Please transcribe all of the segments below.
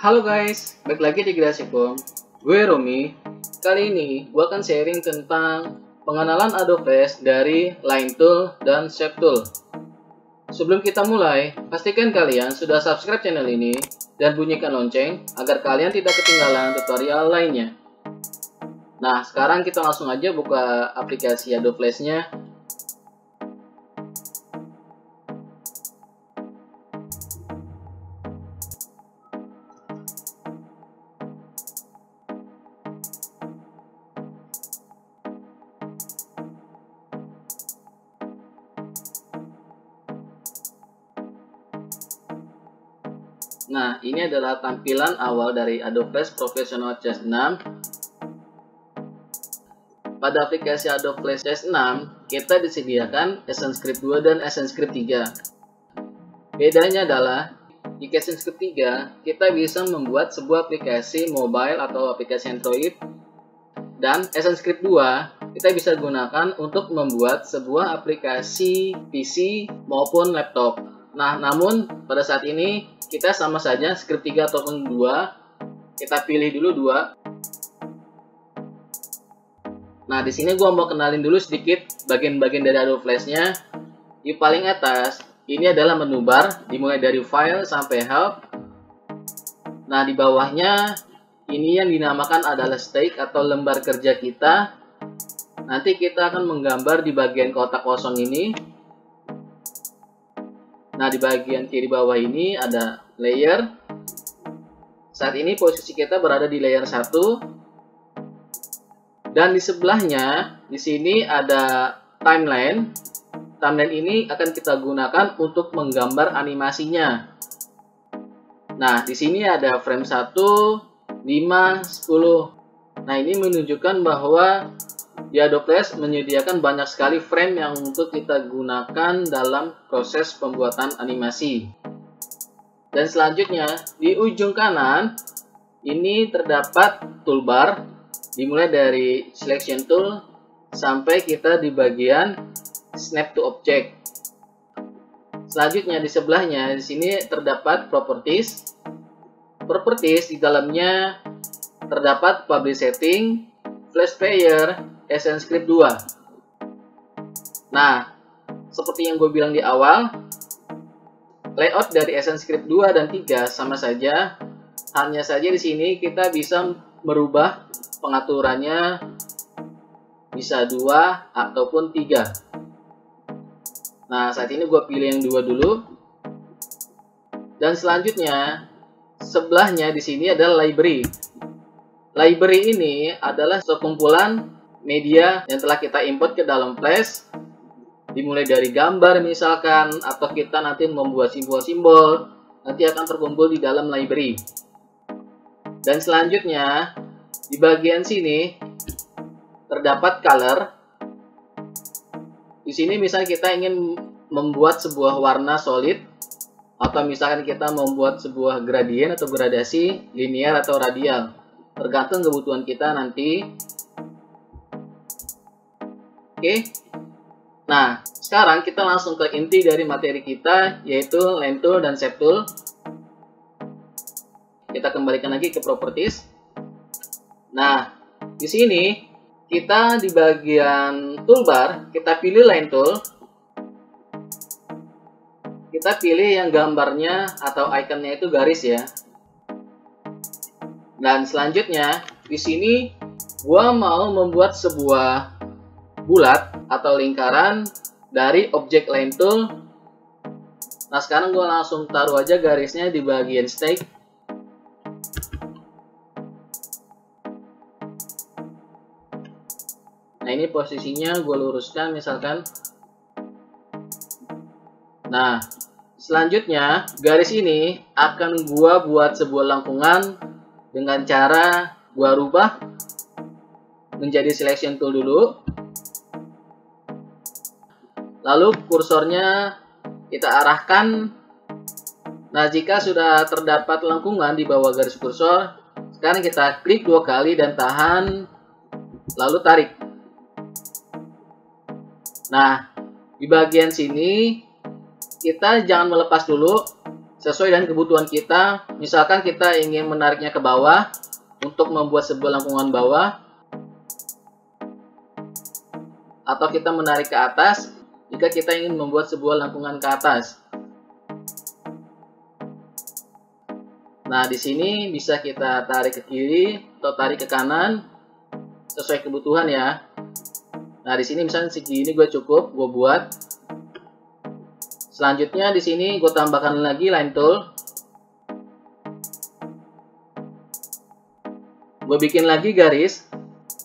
Halo guys, balik lagi di Grasikom. Gue Romi. Kali ini gue akan sharing tentang pengenalan Adobe Flash dari Line Tool dan Shape Tool. Sebelum kita mulai, pastikan kalian sudah subscribe channel ini dan bunyikan lonceng agar kalian tidak ketinggalan tutorial lainnya. Nah, sekarang kita langsung aja buka aplikasi Adobe Flash-nya. Nah, ini adalah tampilan awal dari Adobe Flash Professional CS 6. Pada aplikasi Adobe Flash CS 6, kita disediakan EssentialScript 2 dan EssentialScript 3. Bedanya adalah, di EssentialScript 3, kita bisa membuat sebuah aplikasi mobile atau aplikasi Android. Dan EssentialScript 2, kita bisa gunakan untuk membuat sebuah aplikasi PC maupun laptop. Nah, namun pada saat ini kita sama saja script 3 ataupun 2. Kita pilih dulu 2. Nah, di sini gua mau kenalin dulu sedikit bagian-bagian dari Adobe Flash-nya. Di paling atas, ini adalah menu bar, dimulai dari file sampai help. Nah, di bawahnya ini yang dinamakan adalah stake atau lembar kerja kita. Nanti kita akan menggambar di bagian kotak kosong ini. Nah, di bagian kiri bawah ini ada layer. Saat ini posisi kita berada di layer 1. Dan di sebelahnya, di sini ada timeline. Timeline ini akan kita gunakan untuk menggambar animasinya. Nah, di sini ada frame 1, 5, 10. Nah, ini menunjukkan bahwa di Adobe Flash menyediakan banyak sekali frame yang untuk kita gunakan dalam proses pembuatan animasi. Dan selanjutnya, di ujung kanan, ini terdapat toolbar, dimulai dari Selection Tool, sampai kita di bagian Snap to Object. Selanjutnya, di sebelahnya, di sini terdapat Properties. Properties, di dalamnya terdapat Publish Setting, Flash Player, EssentialScript 2. Nah, seperti yang gue bilang di awal, layout dari EssentialScript 2 dan 3 sama saja. Hanya saja di sini kita bisa merubah pengaturannya, bisa 2 ataupun 3. Nah, saat ini gue pilih yang 2 dulu. Dan selanjutnya, sebelahnya di sini adalah library. Library ini adalah sekumpulan media yang telah kita import ke dalam Flash, dimulai dari gambar misalkan, atau kita nanti membuat simbol-simbol, nanti akan terkumpul di dalam library. Dan selanjutnya, di bagian sini terdapat color. Di sini misalnya kita ingin membuat sebuah warna solid, atau misalkan kita membuat sebuah gradien atau gradasi linear atau radial, tergantung kebutuhan kita nanti. Oke. Nah, sekarang kita langsung ke inti dari materi kita, yaitu Line Tool dan Shape Tool. Kita kembalikan lagi ke Properties. Nah, di sini kita di bagian toolbar, kita pilih Line Tool. Kita pilih yang gambarnya atau ikonnya itu garis ya. Dan selanjutnya, di sini gua mau membuat sebuah bulat atau lingkaran dari objek Line Tool. Nah, sekarang gue langsung taruh aja garisnya di bagian stake. Nah, ini posisinya gue luruskan misalkan. Nah, selanjutnya garis ini akan gue buat sebuah lengkungan dengan cara gue rubah menjadi Selection Tool dulu. Lalu kursornya kita arahkan. Nah, jika sudah terdapat lengkungan di bawah garis kursor, sekarang kita klik 2 kali dan tahan, lalu tarik. Nah, di bagian sini kita jangan melepas dulu. sesuai dengan kebutuhan kita. Misalkan kita ingin menariknya ke bawah untuk membuat sebuah lengkungan bawah, atau kita menarik ke atas jika kita ingin membuat sebuah lengkungan ke atas. Nah, di sini bisa kita tarik ke kiri atau tarik ke kanan sesuai kebutuhan ya. Nah, di sini misalnya segini gue cukup, gue buat. Selanjutnya di sini gue tambahkan lagi line tool. Gue bikin lagi garis,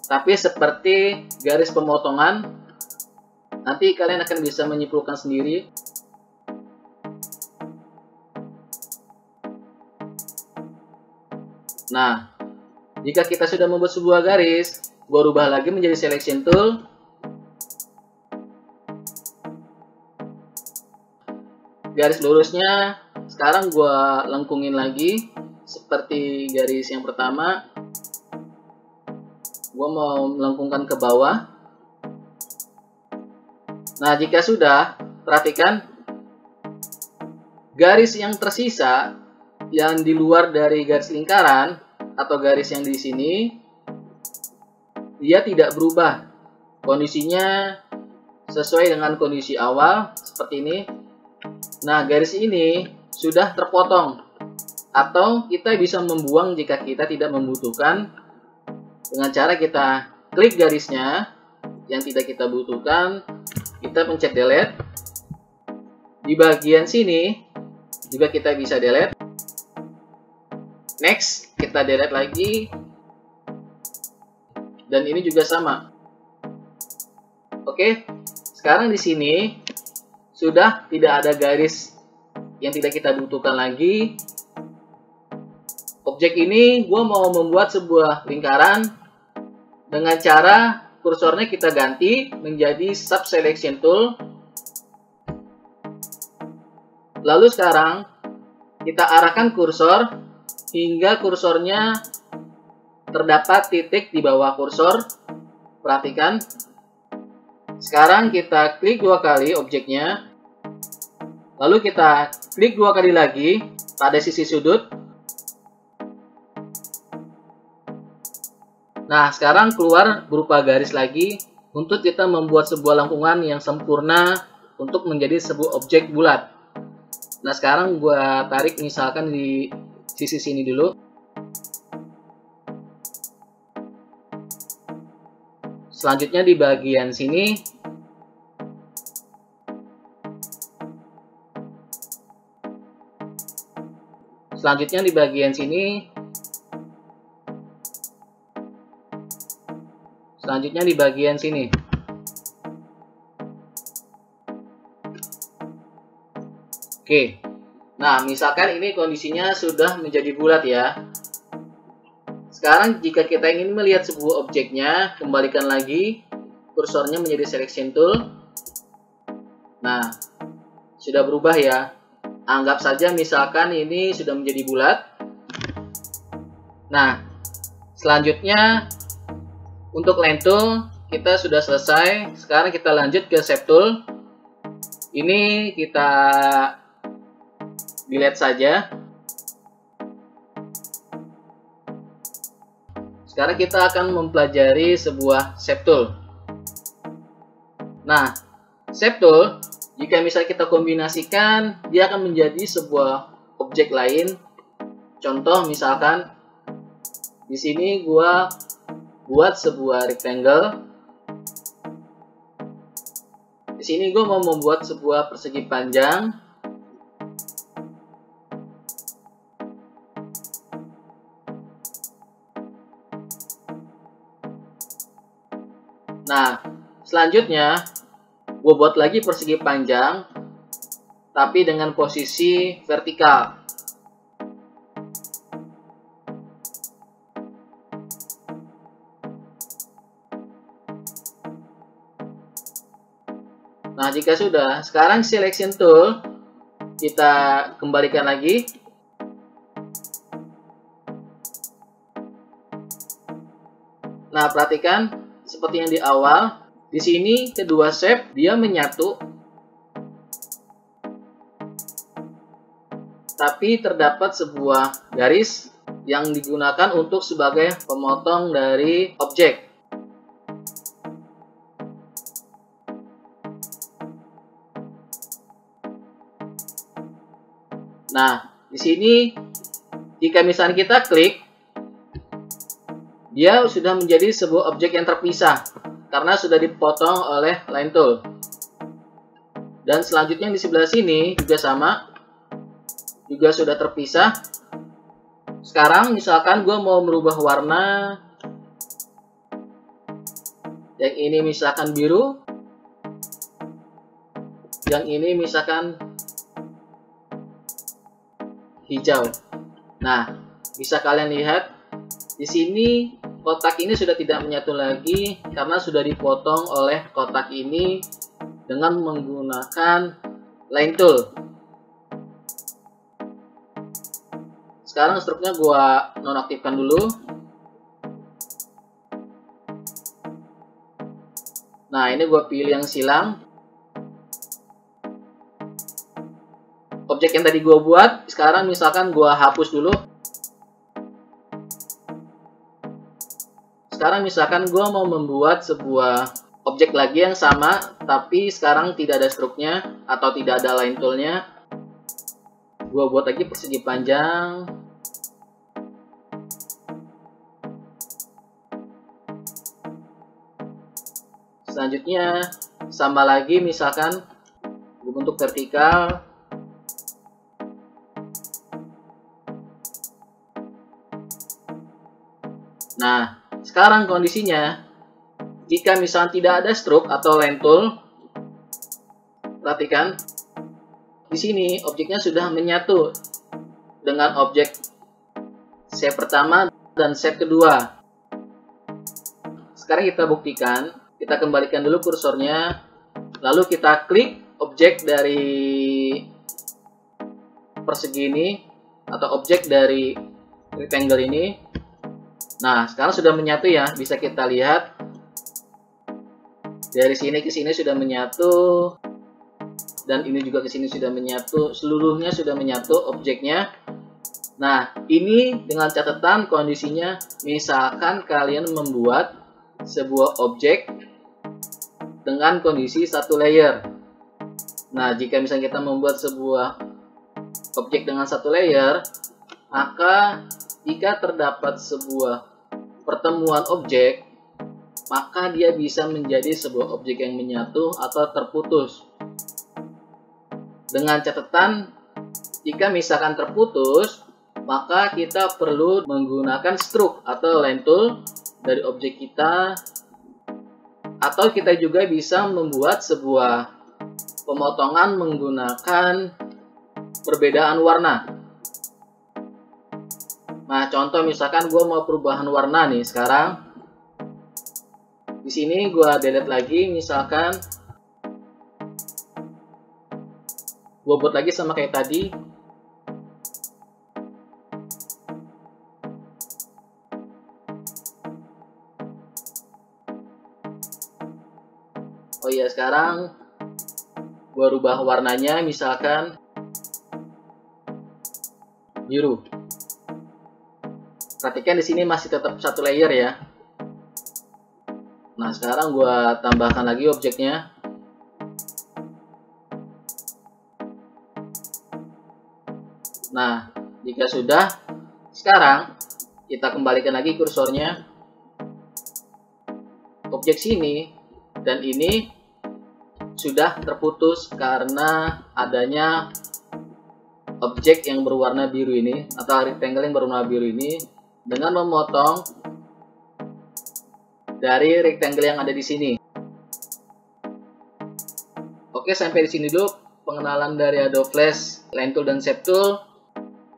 tapi seperti garis pemotongan. Nanti kalian akan bisa menyimpulkan sendiri. Nah, jika kita sudah membuat sebuah garis, gue rubah lagi menjadi selection tool. Garis lurusnya sekarang gue lengkungin lagi seperti garis yang pertama. Gue mau melengkungkan ke bawah. Nah, jika sudah, perhatikan garis yang tersisa yang di luar dari garis lingkaran atau garis yang di sini, dia tidak berubah. Kondisinya sesuai dengan kondisi awal seperti ini. Nah, garis ini sudah terpotong, atau kita bisa membuang jika kita tidak membutuhkan dengan cara kita klik garisnya yang tidak kita butuhkan, kita pencet delete. Di bagian sini juga kita bisa delete. Next, kita delete lagi. Dan ini juga sama. Oke, sekarang di sini sudah tidak ada garis yang tidak kita butuhkan lagi. Objek ini gue mau membuat sebuah lingkaran dengan cara kursornya kita ganti menjadi sub selection tool. Lalu sekarang kita arahkan kursor hingga kursornya terdapat titik di bawah kursor. Perhatikan. Sekarang kita klik 2 kali objeknya. Lalu kita klik 2 kali lagi pada sisi sudut. Nah, sekarang keluar berupa garis lagi untuk kita membuat sebuah lengkungan yang sempurna untuk menjadi sebuah objek bulat. Nah, sekarang gua tarik misalkan di sisi sini dulu. Selanjutnya di bagian sini. Selanjutnya di bagian sini. Selanjutnya di bagian sini. Oke. Nah, misalkan ini kondisinya sudah menjadi bulat ya. Sekarang jika kita ingin melihat sebuah objeknya, kembalikan lagi kursornya menjadi selection tool. Nah, sudah berubah ya. Anggap saja misalkan ini sudah menjadi bulat. Nah, selanjutnya untuk line tool kita sudah selesai. Sekarang kita lanjut ke shape tool. Ini kita delete saja. Sekarang kita akan mempelajari sebuah shape tool. Nah, shape tool jika misalnya kita kombinasikan, dia akan menjadi sebuah objek lain. Contoh misalkan di sini gua buat sebuah rectangle. Di sini gua mau membuat sebuah persegi panjang. Nah, selanjutnya gue buat lagi persegi panjang, tapi dengan posisi vertikal. Nah, jika sudah, sekarang selection tool kita kembalikan lagi. Nah, perhatikan seperti yang di awal, di sini kedua shape dia menyatu. tapi terdapat sebuah garis yang digunakan untuk sebagai pemotong dari objek. Nah, di sini jika misalnya kita klik, dia sudah menjadi sebuah objek yang terpisah karena sudah dipotong oleh line tool. Dan selanjutnya di sebelah sini juga sama, juga sudah terpisah. Sekarang misalkan gue mau merubah warna, yang ini misalkan biru, yang ini misalkan hijau. Nah, bisa kalian lihat di sini kotak ini sudah tidak menyatu lagi karena sudah dipotong oleh kotak ini dengan menggunakan line tool. Sekarang struknya gua nonaktifkan dulu. Nah, ini gua pilih yang silang. Objek yang tadi gua buat, sekarang misalkan gua hapus dulu. Sekarang misalkan gue mau membuat sebuah objek lagi yang sama, tapi sekarang tidak ada struknya atau tidak ada line toolnya. Gue buat lagi persegi panjang. Selanjutnya sama lagi, misalkan gue bentuk vertikal. Nah, sekarang kondisinya, jika misalnya tidak ada stroke atau line tool, perhatikan di sini objeknya sudah menyatu dengan objek shape pertama dan shape kedua. Sekarang kita buktikan, kita kembalikan dulu kursornya, lalu kita klik objek dari persegi ini atau objek dari rectangle ini. Nah, sekarang sudah menyatu ya, bisa kita lihat dari sini ke sini sudah menyatu, dan ini juga ke sini sudah menyatu, seluruhnya sudah menyatu objeknya. Nah, ini dengan catatan kondisinya, misalkan kalian membuat sebuah objek dengan kondisi satu layer. Nah, jika misalnya kita membuat sebuah objek dengan satu layer, maka jika terdapat sebuah pertemuan objek, maka dia bisa menjadi sebuah objek yang menyatu atau terputus. Dengan catatan, jika misalkan terputus, maka kita perlu menggunakan stroke atau line tool dari objek kita, atau kita juga bisa membuat sebuah pemotongan menggunakan perbedaan warna. Nah, contoh misalkan gue mau perubahan warna nih sekarang. Di sini gue delete lagi, misalkan gue buat lagi sama kayak tadi. Oh iya, sekarang gue rubah warnanya, misalkan biru. Perhatikan di sini masih tetap satu layer ya. Nah, sekarang gua tambahkan lagi objeknya. Nah, jika sudah, sekarang kita kembalikan lagi kursornya. Objek sini dan ini sudah terputus karena adanya objek yang berwarna biru ini atau rectangle yang berwarna biru ini dengan memotong dari rectangle yang ada di sini. Oke, sampai di sini dulu pengenalan dari Adobe Flash, Line Tool dan Shape Tool.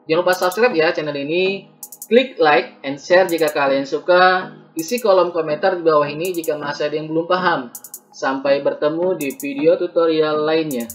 Jangan lupa subscribe ya channel ini. Klik like and share jika kalian suka. Isi kolom komentar di bawah ini jika masih ada yang belum paham. Sampai bertemu di video tutorial lainnya.